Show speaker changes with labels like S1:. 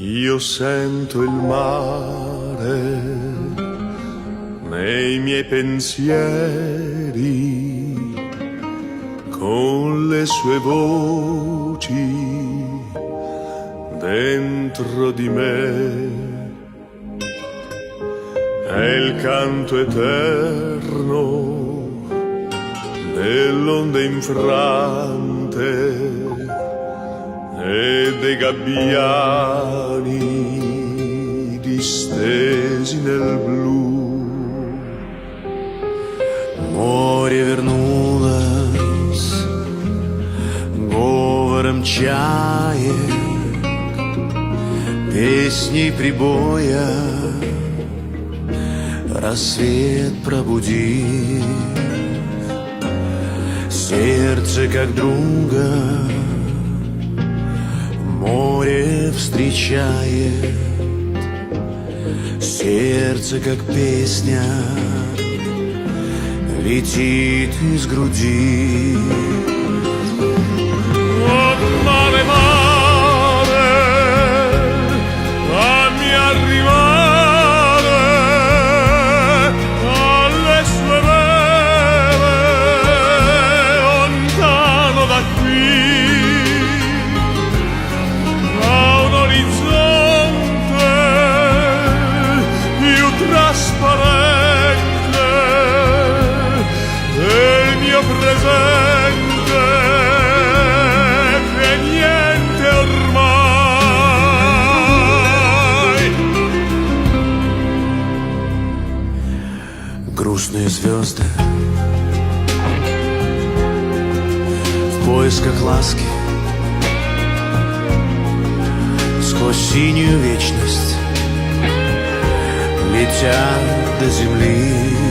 S1: Io sento il mare nei miei pensieri, con le sue voci dentro di me. È il canto eterno dell'onde infrante e dei gabbiani distesi nel blu.
S2: Море вернулось, говором чаек, песней прибоя рассвет пробудит. Сердце как друга море встречает, сердце как песня летит из груди.
S1: Mare, mare, fammi arrivare alle sue vele, lontano da qui, a un orizzonte più trasparente del mio presente, che niente ormai.
S2: Грустные звезды в поисках ласки сквозь синюю вечность летят до земли.